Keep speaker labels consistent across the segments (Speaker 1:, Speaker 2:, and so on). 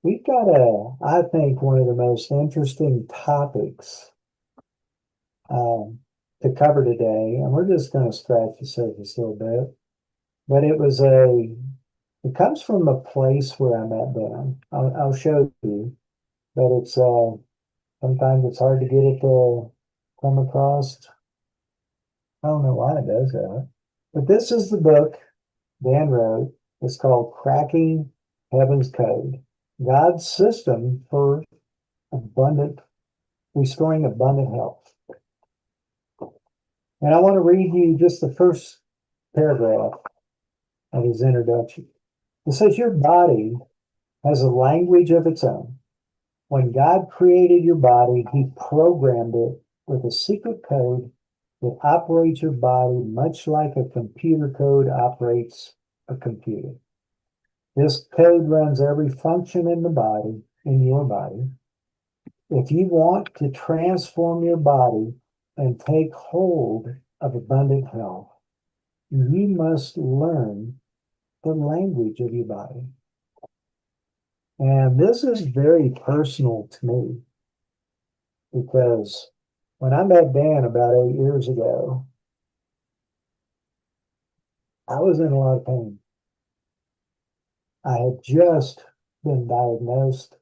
Speaker 1: We've got I think, one of the most interesting topics um, to cover today, and we're just going to scratch the surface a little bit. But it comes from a place where I met Dan. I'll show you, but sometimes it's hard to get it to come across. I don't know why it does that. But this is the book Dan wrote. It's called Cracking Heaven's Code, God's System for Abundant Restoring Abundant Health. And I want to read you just the first paragraph of his introduction. It says, your body has a language of its own. When God created your body, he programmed it with a secret code that operates your body much like a computer code operates a computer. This code runs every function in the body, in your body. If you want to transform your body and take hold of abundant health, you must learn the language of your body. And this is very personal to me because when I met Dan about 8 years ago, I was in a lot of pain. I had just been diagnosed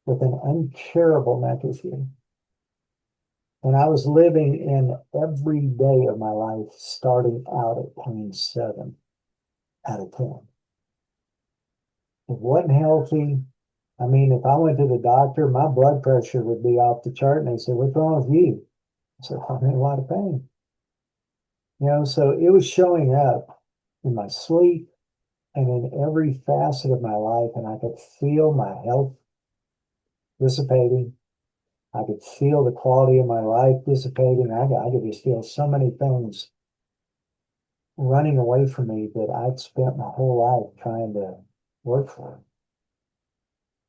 Speaker 1: with an incurable neck issue. And I was living in every day of my life starting out at pain 7 out of 10. It wasn't healthy. I mean, if I went to the doctor, my blood pressure would be off the chart, and they said, "What's wrong with you?" I said, "I'm in a lot of pain." So it was showing up in my sleep and in every facet of my life, and I could feel my health dissipating. I could feel the quality of my life dissipating. I could just feel so many things running away from me that I'd spent my whole life trying to work for.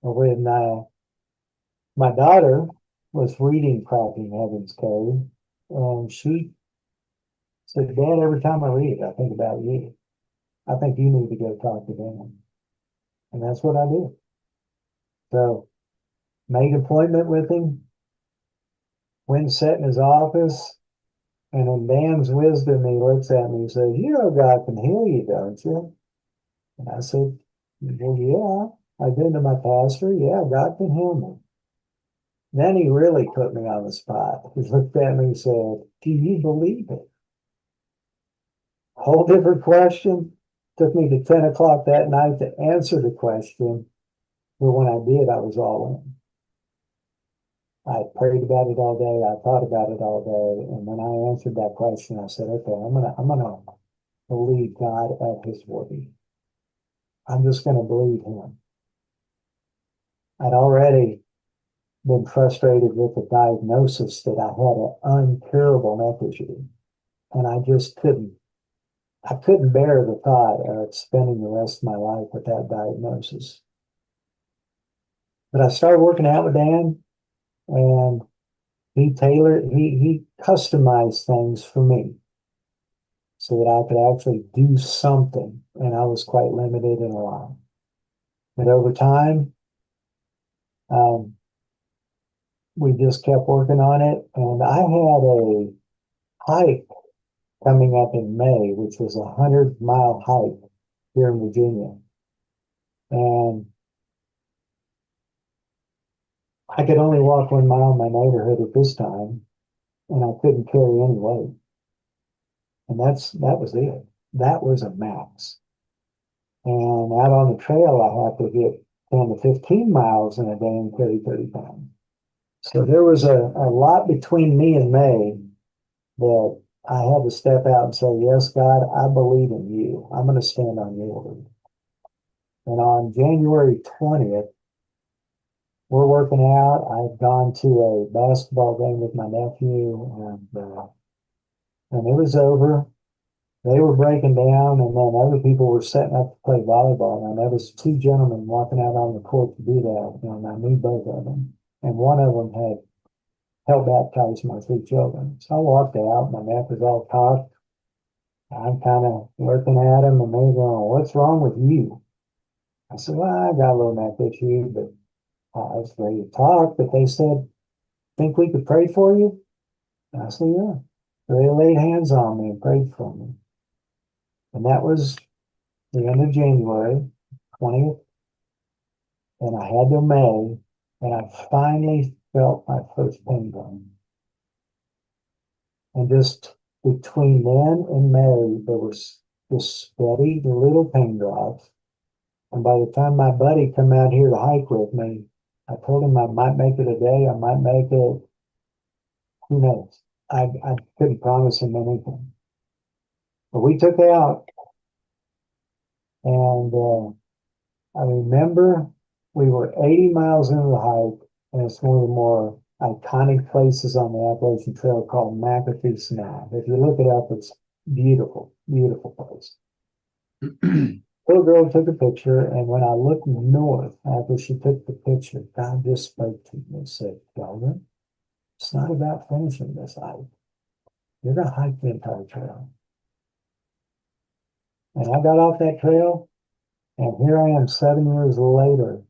Speaker 1: When my daughter was reading Cracking Heaven's Code, and she said, "Dad, every time I read it, I think about you. I think you need to go talk to them." And that's what I did. So made an appointment with him, went and sat in his office, and in Dan's wisdom, he looks at me and says, "You know God can heal you, don't you?" And I said, "Well, yeah. I've been to my pastor. Yeah, God can heal me." Then he really put me on the spot. He looked at me and said, "Do you believe it?" Whole different question. Took me to 10 o'clock that night to answer the question. But when I did, I was all in. I prayed about it all day. I thought about it all day. And when I answered that question, I said, "Okay, I'm gonna believe God at his word. I'm just gonna believe him." I'd already been frustrated with the diagnosis that I had an uncurable neck issue. And I couldn't bear the thought of spending the rest of my life with that diagnosis. But I started working out with Dan, and he customized things for me so that I could actually do something. And I was quite limited in a lot. But over time, um, we just kept working on it. And I had a hike coming up in May, which was a 100-mile hike here in Virginia. And I could only walk 1 mile in my neighborhood at this time, and I couldn't carry any weight. And that was it. That was a max. And out on the trail, I have to get 10 to 15 miles in a day and carry 30 pounds. So there was a lot between me and May that I had to step out and say, "Yes, God, I believe in you. I'm going to stand on your word." And on January 20th, we're working out. I've gone to a basketball game with my nephew, and it was over. They were breaking down, and then other people were setting up to play volleyball. And I noticed two gentlemen walking out on the court to do that, and I knew both of them. And one of them had helped baptize my 3 children. So I walked out, my neck was all cocked. I'm kind of looking at him, and they're going, "What's wrong with you?" I said, well, I got a little neck issue, but I was ready to talk. But they said, think we could pray for you? And I said, yeah. So they laid hands on me and prayed for me. And that was the end of January 20th. And I had till May. And I finally felt my first pain gone. And just between then and May, there was just steady little pain drops. And by the time my buddy come out here to hike with me, I told him I might make it a day, I might make it, who knows? I couldn't promise him anything. But we took out, and I remember we were 80 miles into the hike, and it's one of the more iconic places on the Appalachian Trail called McAfee Snag. If you look it up, it's beautiful, beautiful place. Little girl took a picture, and when I looked north after she took the picture, God just spoke to me and said, Sheldon, it's not about finishing this hike. You're going to hike the entire trail. And I got off that trail, and here I am 7 years later,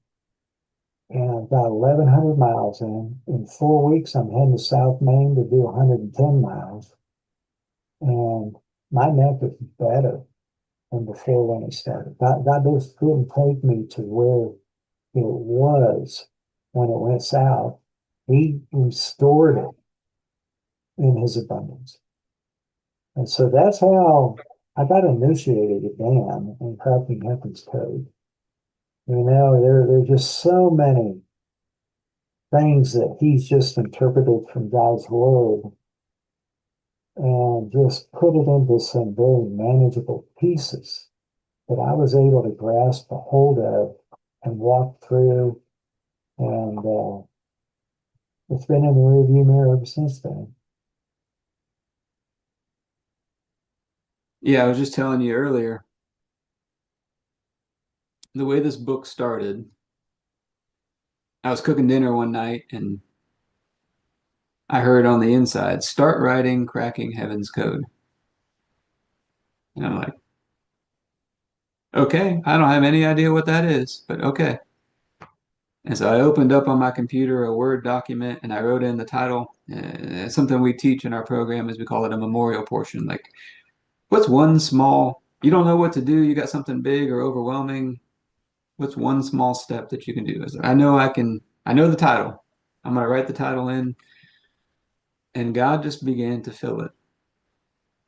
Speaker 1: and I've got 1,100 miles in. In 4 weeks, I'm heading to South Maine to do 110 miles. And my neck is better than before when it started. God just couldn't take me to where it was when it went south. He restored it in his abundance. And so that's how I got initiated again in cracking Heaven's Code. There's just so many things that he's just interpreted from God's word and just put it into some very manageable pieces that I was able to grasp a hold of and walk through. And it's been in the rearview mirror ever since then.
Speaker 2: Yeah, I was just telling you earlier, the way this book started, I was cooking dinner one night and I heard on the inside, start writing Cracking Heaven's Code. And I'm like, okay, I don't have any idea what that is, but okay. And so I opened up on my computer a Word document and I wrote in the title. Something we teach in our program is we call it a memorial portion. Like, what's one small, you don't know what to do, you got something big or overwhelming. What's one small step that you can do? I know the title. I'm going to write the title in. And God just began to fill it.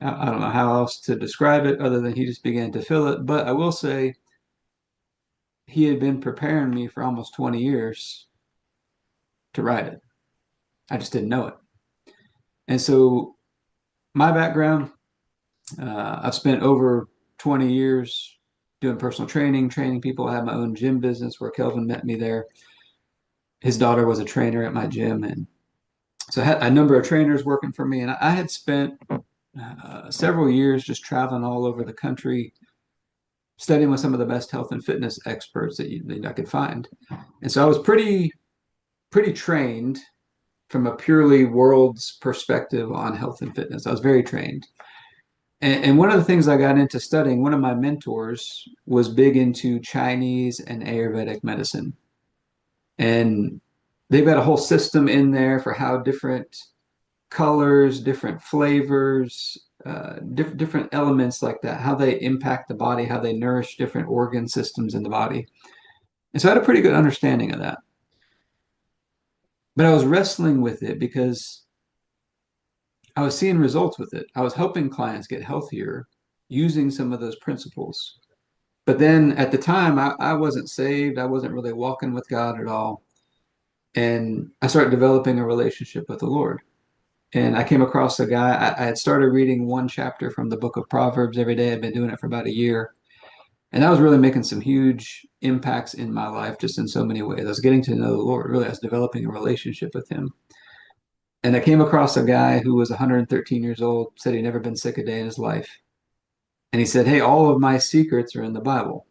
Speaker 2: I don't know how else to describe it other than he just began to fill it. But I will say he had been preparing me for almost 20 years to write it. I just didn't know it. And so my background, I've spent over 20 years doing personal training, training people. I had my own gym business where Kelvin met me there. His daughter was a trainer at my gym. And so I had a number of trainers working for me. And I had spent several years just traveling all over the country, studying with some of the best health and fitness experts that I could find. And so I was pretty trained from a purely world's perspective on health and fitness. I was very trained. And one of the things I got into studying, one of my mentors was big into Chinese and Ayurvedic medicine. And they've got a whole system in there for how different colors, different flavors, different elements like that, how they impact the body, how they nourish different organ systems in the body. And so I had a pretty good understanding of that. But I was wrestling with it because I was seeing results with it. I was helping clients get healthier using some of those principles. But then at the time, I wasn't saved. I wasn't really walking with God at all. And I started developing a relationship with the Lord. And I came across a guy, I had started reading one chapter from the book of Proverbs every day. I'd been doing it for about a year. And that was really making some huge impacts in my life, just in so many ways. I was getting to know the Lord, really. I was developing a relationship with Him. And I came across a guy who was 113 years old, said he'd never been sick a day in his life. And he said, hey, all of my secrets are in the Bible.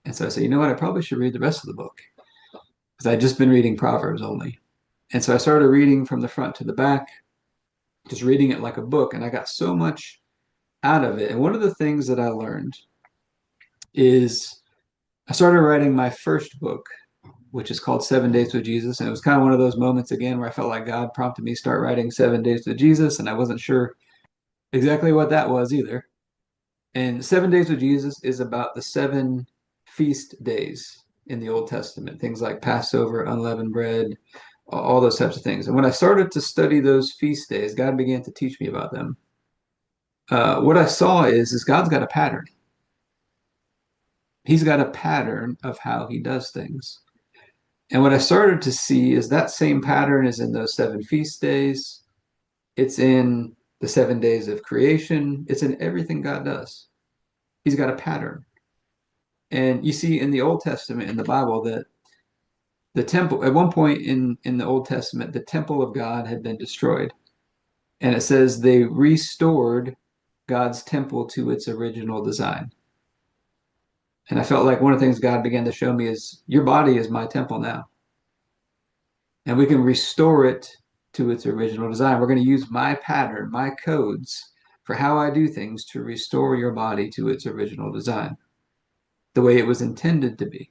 Speaker 2: And so I said, you know what? I probably should read the rest of the book because I'd just been reading Proverbs only. And so I started reading from the front to the back, just reading it like a book. And I got so much out of it. And one of the things that I learned is I started writing my first book, which is called 7 Days with Jesus. And it was kind of one of those moments again where I felt like God prompted me to start writing 7 Days with Jesus. And I wasn't sure exactly what that was either. And 7 Days with Jesus is about the seven feast days in the Old Testament, things like Passover, unleavened bread, all those types of things. And when I started to study those feast days, God began to teach me about them. What I saw is God's got a pattern. He's got a pattern of how he does things. And what I started to see is that same pattern is in those seven feast days. It's in the 7 days of creation. It's in everything God does. He's got a pattern. And you see in the Old Testament, in the Bible, that the temple, at one point in the Old Testament, the temple of God had been destroyed. And it says they restored God's temple to its original design. And I felt like one of the things God began to show me is your body is my temple now. And we can restore it to its original design. We're going to use my pattern, my codes for how I do things to restore your body to its original design, the way it was intended to be.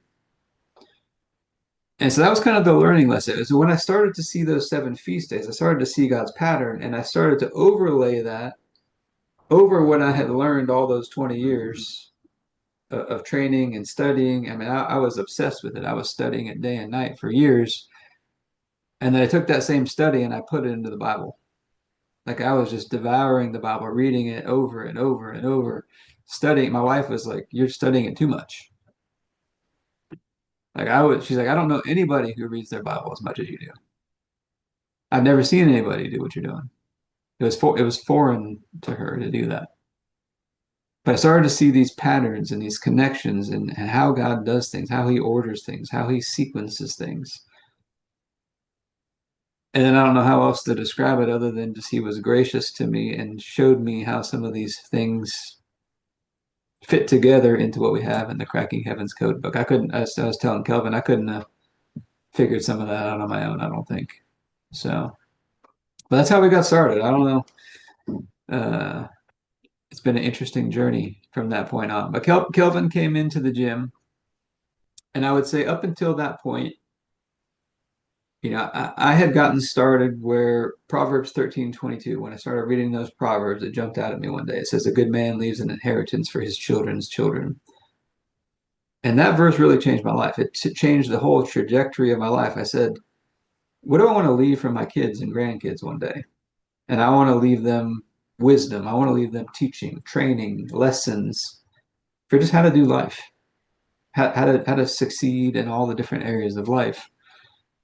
Speaker 2: And so that was kind of the learning lesson. So when I started to see those seven feast days, I started to see God's pattern and I started to overlay that over what I had learned all those 20 years of training and studying. I mean, I was obsessed with it. I was studying it day and night for years. And then I took that same study and I put it into the Bible. Like I was just devouring the Bible, reading it over and over and over, studying. My wife was like, "You're studying it too much." She's like, "I don't know anybody who reads their Bible as much as you do. I've never seen anybody do what you're doing." It was foreign to her to do that. But I started to see these patterns and these connections and how God does things, how he orders things, how he sequences things. And then I don't know how else to describe it other than just he was gracious to me and showed me how some of these things fit together into what we have in the Cracking Heavens code book. I was telling Kelvin, I couldn't have figured some of that out on my own, I don't think. So, but that's how we got started. I don't know. Uh, it's been an interesting journey from that point on. But Kelvin came into the gym, and I would say up until that point, I had gotten started where Proverbs 13:22, when I started reading those Proverbs, it jumped out at me one day. It says, "A good man leaves an inheritance for his children's children." And that verse really changed my life. It changed the whole trajectory of my life. I said, what do I want to leave for my kids and grandkids one day? And I want to leave them wisdom. I want to leave them teaching, training, lessons for just how to do life, how to succeed in all the different areas of life.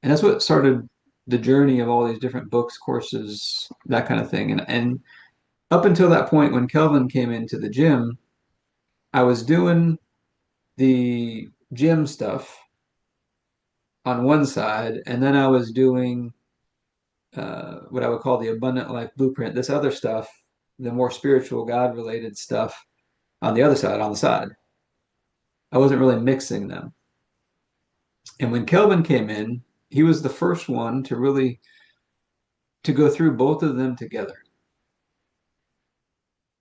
Speaker 2: And that's what started the journey of all these different books, courses, that kind of thing. And up until that point, when Kelvin came into the gym, I was doing the gym stuff on one side, and then I was doing what I would call the abundant life blueprint, this other stuff, the more spiritual, God related stuff on the other side, on the side. I wasn't really mixing them. And when Kelvin came in, he was the first one to really to go through both of them together.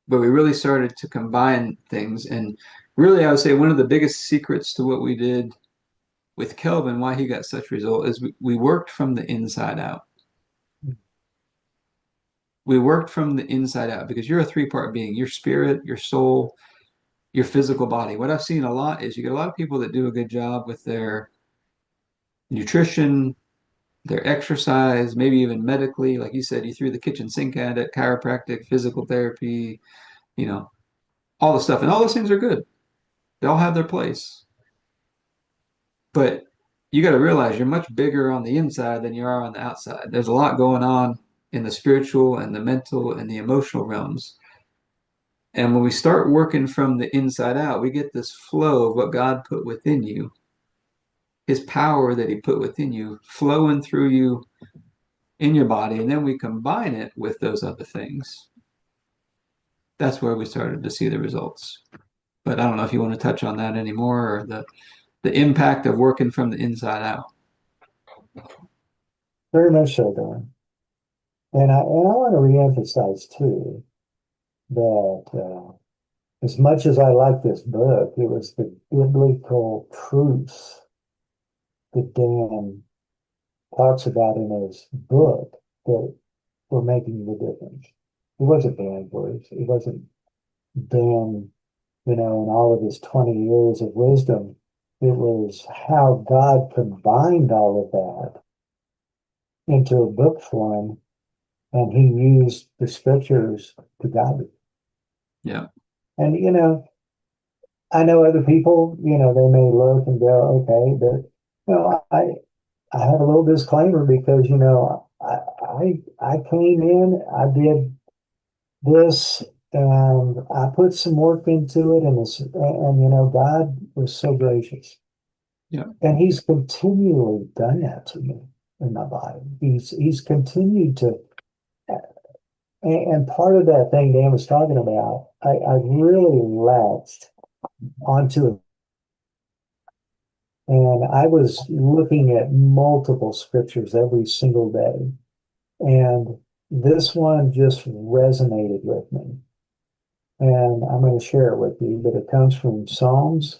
Speaker 2: But we really started to combine things. And really, I would say one of the biggest secrets to what we did with Kelvin, why he got such result, is we worked from the inside out. We worked from the inside out because you're a three-part being, your spirit, your soul, your physical body. What I've seen a lot is you get a lot of people that do a good job with their nutrition, their exercise, maybe even medically. Like you said, you threw the kitchen sink at it, chiropractic, physical therapy, you know, all the stuff. And all those things are good. They all have their place. But you got to realize you're much bigger on the inside than you are on the outside. There's a lot going on in the spiritual and the mental and the emotional realms. And when we start working from the inside out, we get this flow of what God put within you, his power that he put within you, flowing through you in your body. And then we combine it with those other things. That's where we started to see the results. But I don't know if you want to touch on that anymore or the impact of working from the inside out.
Speaker 1: Very much so, Don. And I want to reemphasize too that as much as I like this book, it was the biblical truths that Dan talks about in his book that were making the difference. It wasn't Dan's words. It wasn't Dan, in all of his 20 years of wisdom. It was how God combined all of that into a book form, and he used the scriptures to guide it.
Speaker 2: Yeah.
Speaker 1: And, I know other people, they may look and go, okay, but, I have a little disclaimer because, I came in, I did this, and I put some work into it, and God was so gracious.
Speaker 2: Yeah.
Speaker 1: And he's continually done that to me in my body. He's continued to, and part of that thing Dan was talking about, I really latched onto it. And I was looking at multiple scriptures every single day. And this one just resonated with me. And I'm going to share it with you, but it comes from Psalms,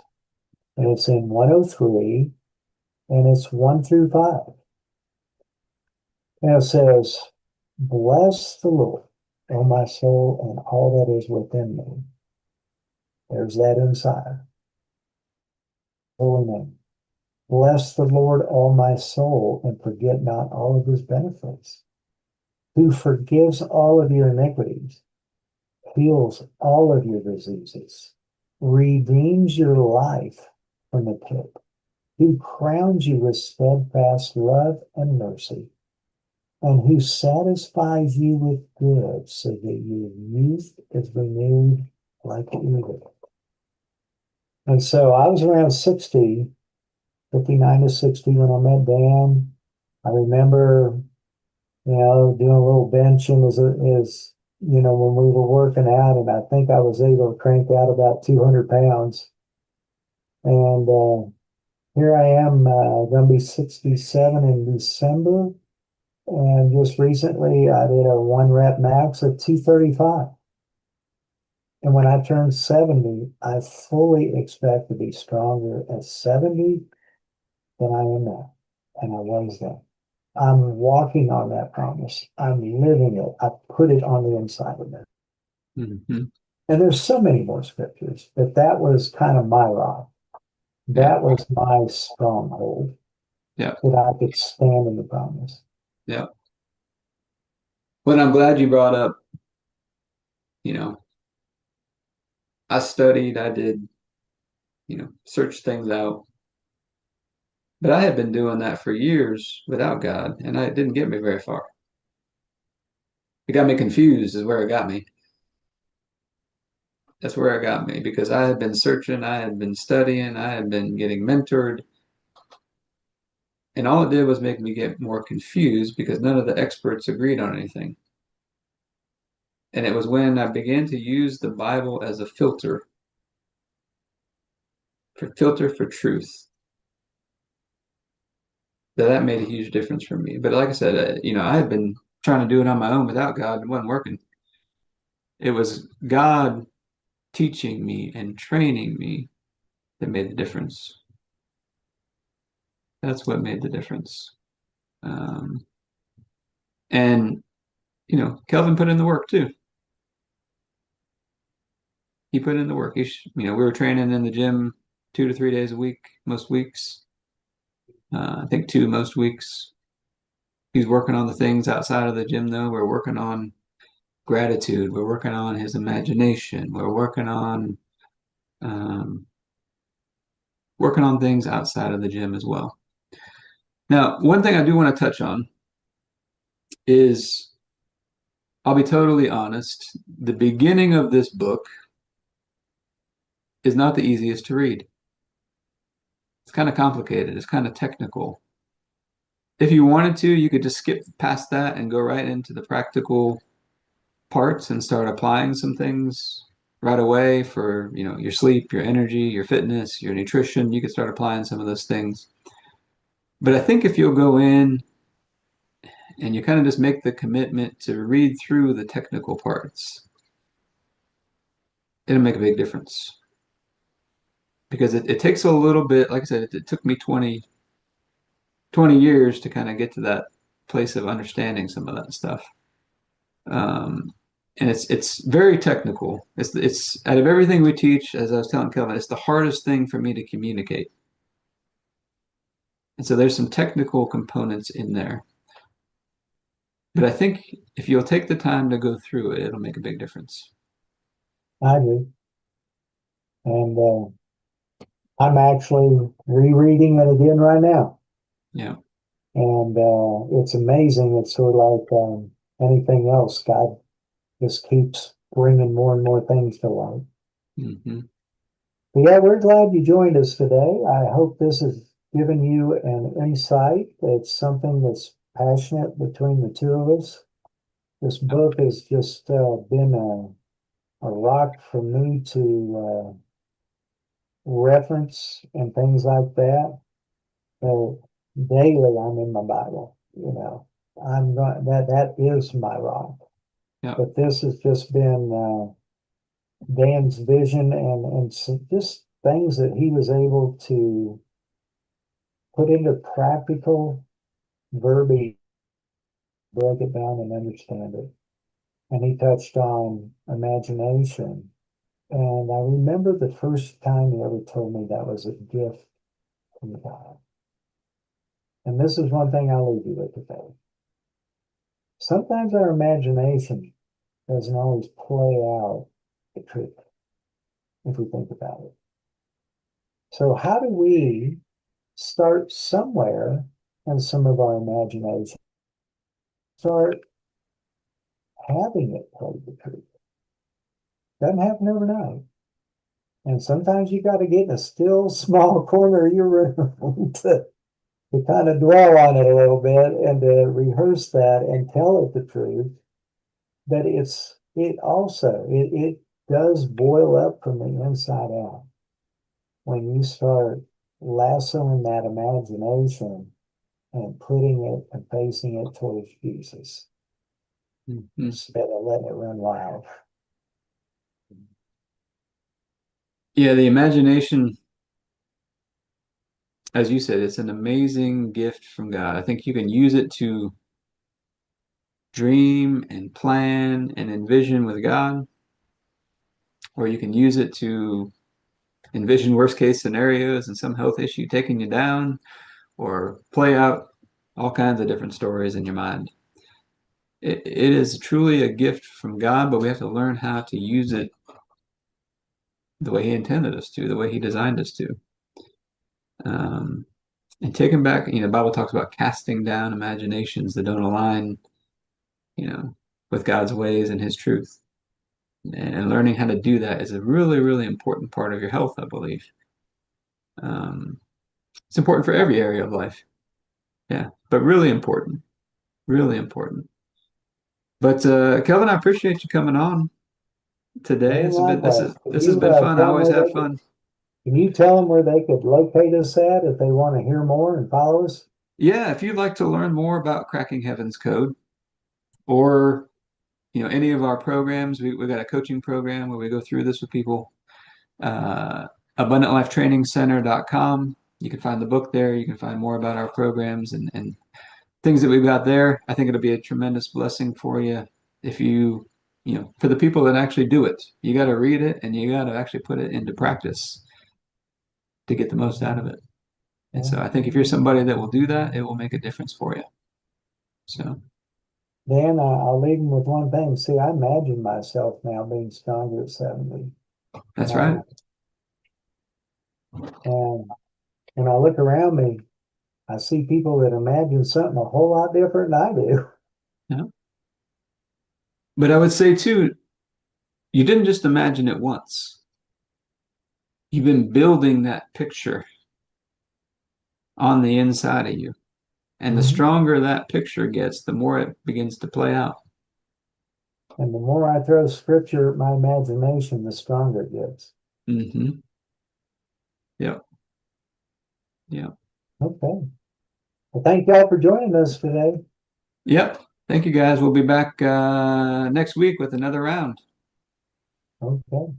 Speaker 1: and it's in 103, and it's 1 through 5. And it says, Bless the Lord, O my soul, and all that is within me. There's that inside. Holy name. Bless the Lord, O my soul, and forget not all of his benefits, who forgives all of your iniquities, heals all of your diseases, redeems your life from the pit, who crowns you with steadfast love and mercy, and who satisfies you with good so that your youth is renewed like the eagle. And so I was around 60, 59 to 60 when I met Dan. I remember, doing a little benching when we were working out, and I think I was able to crank out about 200 pounds. And here I am, going to be 67 in December. And just recently, I did a 1 rep max of 235. And when I turn 70, I fully expect to be stronger at 70 than I am now. And I was then. I'm walking on that promise. I'm living it. I put it on the inside of me.
Speaker 2: Mm-hmm.
Speaker 1: And there's so many more scriptures, but that was kind of my rock. That was my stronghold.
Speaker 2: Yeah.
Speaker 1: That I could stand in the promise.
Speaker 2: Yeah. Well, I'm glad you brought up, I studied, I did, search things out. But I had been doing that for years without God, and it didn't get me very far. It got me confused, is where it got me. That's where it got me because I had been searching, I had been studying, I had been getting mentored. And all it did was make me get more confused because none of the experts agreed on anything. And it was when I began to use the Bible as a filter for truth that made a huge difference for me. But like I said, I had been trying to do it on my own without God. It wasn't working. It was God teaching me and training me that made the difference. That's what made the difference. And, Kelvin put in the work too. He put in the work. We were training in the gym 2 to 3 days a week, most weeks. I think 2 most weeks. He's working on the things outside of the gym, though. We're working on gratitude. We're working on his imagination. We're working on things outside of the gym as well. Now, one thing I do want to touch on is, I'll be totally honest, the beginning of this book is not the easiest to read. It's kind of complicated. It's kind of technical. If you wanted to, you could just skip past that and go right into the practical parts and start applying some things right away for, your sleep, your energy, your fitness, your nutrition. You could start applying some of those things. But I think if you'll go in and you kind of just make the commitment to read through the technical parts, it'll make a big difference because it takes a little bit. Like I said, it took me 20 years to kind of get to that place of understanding some of that stuff. Um, and it's very technical. It's out of everything we teach, as I was telling Kelvin, it's the hardest thing for me to communicate. And so there's some technical components in there. But I think if you'll take the time to go through it, it'll make a big difference.
Speaker 1: I do. And I'm actually rereading it again right now.
Speaker 2: Yeah.
Speaker 1: And it's amazing. It's sort of like anything else. God just keeps bringing more and more things to light.
Speaker 2: Hmm.
Speaker 1: But yeah, we're glad you joined us today. I hope this has given you an insight. It's something that's passionate between the two of us. This book has just been a rock for me to reference and things like that. So daily I'm in my Bible, you know. I'm not that is my rock.
Speaker 2: Yeah.
Speaker 1: But this has just been Dan's vision and just things that he was able to put into practical verbiage, break it down and understand it. And he touched on imagination. And I remember the first time he ever told me that was a gift from God. And this is one thing I'll leave you with today. Sometimes our imagination doesn't always play out the truth if we think about it. So how do we start somewhere in some of our imagination? Start having it play the truth. Doesn't happen overnight. And sometimes you got to get in a still small corner of your room to kind of dwell on it a little bit and to rehearse that and tell it the truth. But it does boil up from the inside out when you start lassoing that imagination and putting it and facing it towards Jesus
Speaker 2: Hmm.
Speaker 1: instead of letting it run wild.
Speaker 2: Yeah, the imagination, as you said, it's an amazing gift from God. I think you can use it to dream and plan and envision with God, or you can use it to envision worst case scenarios and some health issue taking you down, or play out all kinds of different stories in your mind. It is truly a gift from God, but we have to learn how to use it the way He intended us to, the way He designed us to. Um, and taking back, the Bible talks about casting down imaginations that don't align, with God's ways and His truth. And learning how to do that is a really, really important part of your health, I believe. Um, it's important for every area of life. Yeah, but really important, really important. But Kelvin, I appreciate you coming on today.
Speaker 1: And
Speaker 2: It's been this
Speaker 1: likewise,
Speaker 2: is this has been fun. I always have fun.
Speaker 1: can you tell them where they could locate us at if they want to hear more and follow us?
Speaker 2: Yeah, if you'd like to learn more about cracking Heaven's Code or any of our programs, we got a coaching program where we go through this with people. Uh, AbundantLifeTrainingCenter.com. You can find the book there. You can find more about our programs and things that we've got there. I think it'll be a tremendous blessing for you if for the people that actually do it. You got to read it and you got to actually put it into practice to get the most out of it. And
Speaker 1: Yeah.
Speaker 2: so I think if you're somebody that will do that, it will make a difference for you. So
Speaker 1: Dan, I'll leave them with one thing. See, I imagine myself now being stronger at 70.
Speaker 2: that's right.
Speaker 1: And, and when I look around me, I see people that imagine something a whole lot different than I do.
Speaker 2: Yeah. But I would say too, you didn't just imagine it once. You've been building that picture on the inside of you. And the
Speaker 1: Mhm.
Speaker 2: stronger that picture gets, the more it begins to play out.
Speaker 1: And the more I throw scripture at my imagination, the stronger it gets.
Speaker 2: Mm-hmm. Yep. Yep.
Speaker 1: Okay. Well, thank y'all for joining us today.
Speaker 2: Yep. Thank you guys. We'll be back next week with another round.
Speaker 1: Okay.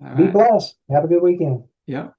Speaker 2: All
Speaker 1: Be
Speaker 2: right.
Speaker 1: blessed. Have a good weekend.
Speaker 2: Yep.